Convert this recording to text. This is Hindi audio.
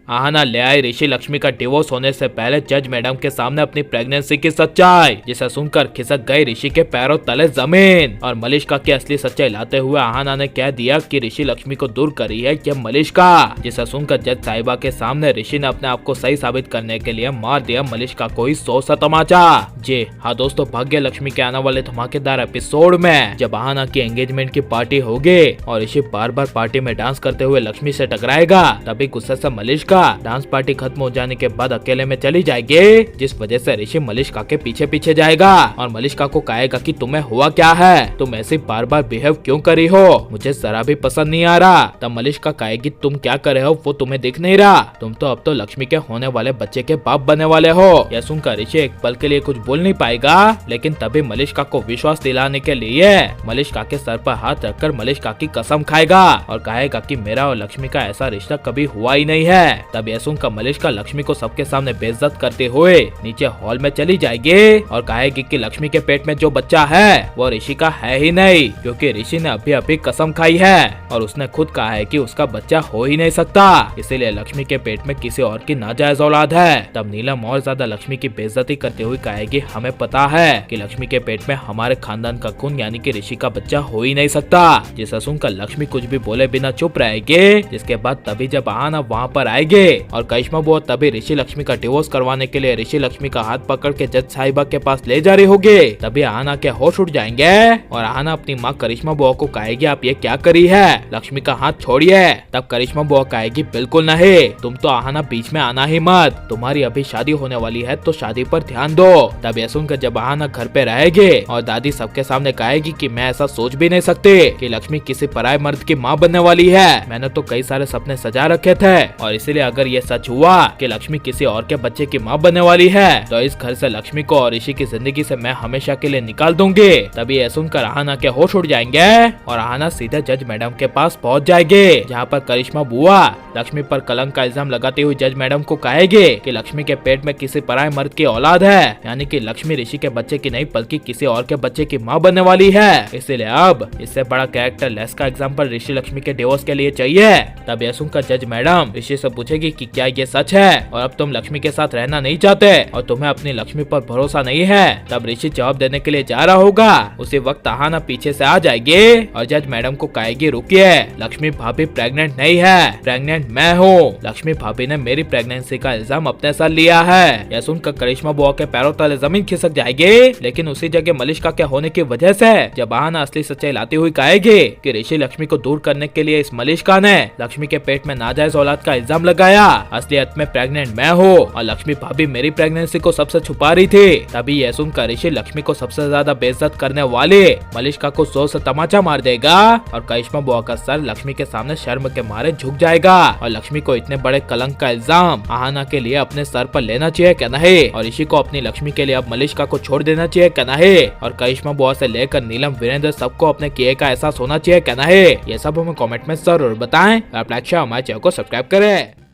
आहाना ले आई ऋषि लक्ष्मी का डिवोर्स होने से पहले जज मैडम के सामने अपनी प्रेगनेंसी की सच्चाई, जिसे सुनकर खिसक गई ऋषि के पैरों तले जमीन। और मलिष्का की असली सच्चाई लाते हुए आहाना ने कह दिया कि ऋषि लक्ष्मी को दूर करी है यह मलिष्का, जिसे सुनकर जज साहिबा के सामने ऋषि ने अपने आप को सही साबित करने के लिए मार दिया मलिष्का को ही 100 सा तमाचा। जी हाँ दोस्तों, भाग्य लक्ष्मी के आने वाले धमाकेदार एपिसोड में जब आहाना की एंगेजमेंट की पार्टी होगी और ऋषि बार बार पार्टी में डांस करते हुए लक्ष्मी से टकराएगा, तभी गुस्से से मलिष्का डांस पार्टी खत्म हो जाने के बाद अकेले में चली जाएगी, जिस वजह से ऋषि मलिष्का के पीछे पीछे जाएगा और मलिष्का को कहेगा कि तुम्हें हुआ क्या है, तुम ऐसे बार बार बिहेव क्यों करी हो, मुझे जरा भी पसंद नहीं आ रहा। तब मलिष्का कहेगी तुम क्या कर रहे हो वो तुम्हें दिख नहीं रहा, तुम तो अब तो लक्ष्मी के होने वाले बच्चे के बाप बनने वाले हो। यह सुनकर ऋषि एक पल के लिए कुछ बोल नहीं पाएगा, लेकिन तभी मलिष्का को विश्वास दिलाने के लिए मलिष्का के सर पर हाथ रखकर मलिष्का की कसम खाएगा और कहेगा कि मेरा और लक्ष्मी का ऐसा रिश्ता कभी हुआ ही नहीं है। तब यह सुनकर मलिष्का लक्ष्मी को सबके सामने बेइज्जत करते हुए नीचे हॉल में चली जाएगी और कहेगी कि लक्ष्मी के पेट में जो बच्चा है वो ऋषि का है ही नहीं, क्योंकि ऋषि ने अभी अभी कसम खाई है और उसने खुद कहा है कि उसका बच्चा हो ही नहीं सकता, इसीलिए लक्ष्मी के पेट में किसी और की नाजायज औलाद है। तब नीलम और ज्यादा लक्ष्मी की बेइज्जती करते हुए कहेगी हमें पता है कि लक्ष्मी के पेट में हमारे खानदान का खून यानी कि ऋषि का बच्चा हो ही नहीं सकता। जिसे सुनकर लक्ष्मी कुछ भी बोले बिना चुप रहेगी। जिसके बाद तभी जब आहाना वहाँ पर आएगी और करिश्मा बुआ तभी ऋषि लक्ष्मी का डिवोर्स करवाने के लिए ऋषि लक्ष्मी का हाथ पकड़ के जज साहिबा के पास ले जा रही होगी, तभी आहाना के होश उड़ जाएंगे और आहाना अपनी माँ करिश्मा बुआ को कहेगी आप ये क्या करी है, लक्ष्मी का हाथ छोड़िए। तब करिश्मा बुआ कहेगी बिल्कुल नहीं, तुम तो आहाना बीच में आना ही मत, तुम्हारी अभी शादी होने वाली है तो शादी पर ध्यान दो। तब यह सुनकर जब आहाना घर पे रहेगी और दादी सबके सामने कहेगी कि मैं ऐसा सोच भी नहीं सकती कि लक्ष्मी किसी पराये मर्द की माँ बनने वाली है, मैंने तो कई सारे सपने सजा रखे थे और इसीलिए अगर ये सच हुआ कि लक्ष्मी किसी और के बच्चे की माँ बनने वाली है तो इस घर से लक्ष्मी को और ऋषि की जिंदगी से मैं हमेशा के लिए निकाल दूंगी। तभी यह सुनकर आहाना के होश उड़ जाएंगे और आहाना सीधे जज मैडम के पास पहुंच जाएगी, जहाँ पर करिश्मा बुआ लक्ष्मी पर कलंक का इल्जाम लगाते हुए जज मैडम को कहेगी कि लक्ष्मी के पेट में किसी पराये मर्द की औलाद है, यानी कि लक्ष्मी ऋषि के बच्चे की नहीं बल्कि किसी और के बच्चे की माँ बनने वाली है, इसीलिए अब इससे बड़ा कैरेक्टर लेस का एग्जाम्पल ऋषि लक्ष्मी के डिवोर्स के लिए चाहिए। तब यह सुनकर जज मैडम ऋषि से पूछेगी कि क्या ये सच है और अब तुम लक्ष्मी के साथ रहना नहीं चाहते और तुम्हें अपनी लक्ष्मी पर भरोसा नहीं है। तब ऋषि जवाब देने के लिए जा रहा होगा, उसी वक्त आहाना पीछे से आ जाएगी और जज मैडम को कहेगी रुकिए, लक्ष्मी भाभी प्रेग्नेंट नहीं है, प्रेग्नेंट मैं हूँ, लक्ष्मी भाभी ने मेरी प्रेगनेंसी का इल्जाम अपने सर लिया है। यह सुनकर करिश्मा बुआ के पैरों तले जमीन खिसक जाएगी, लेकिन उसी जगह मलिष्का के होने की वजह से जब आहाना असली सच्चाई लाती हुई कहेगी कि ऋषि लक्ष्मी को दूर करने के लिए इस मलिष्का ने लक्ष्मी के पेट में नाजायज औलाद का इल्जाम लगाया, असलियत में प्रेग्नेंट मैं हूँ और लक्ष्मी भाभी मेरी प्रेगनेंसी को सबसे छुपा रही थी। तभी यह सुनकर ऋषि लक्ष्मी को सबसे ज्यादा बेइज्जत करने वाले मलिष्का को 100 से तमाचा मार देगा और करिश्मा बुआ का सर लक्ष्मी के सामने शर्म के मारे झुक जाएगा और लक्ष्मी को इतने बड़े कलंक का इल्जाम आहाना के लिए अपने सर पर लेना चाहिए क्या नहीं, और ऋषि को अपनी लक्ष्मी के लिए अब मलिष्का को छोड़ देना चाहिए क्या नहीं, और करिश्मा बुआ से लेकर नीलम वीरेंद्र सबको अपने किए का एहसास होना चाहिए क्या नहीं। ये सब हमें कमेंट में जरूर बताएं। आप लाइक शेयर हमारे चैनल को सब्सक्राइब करें।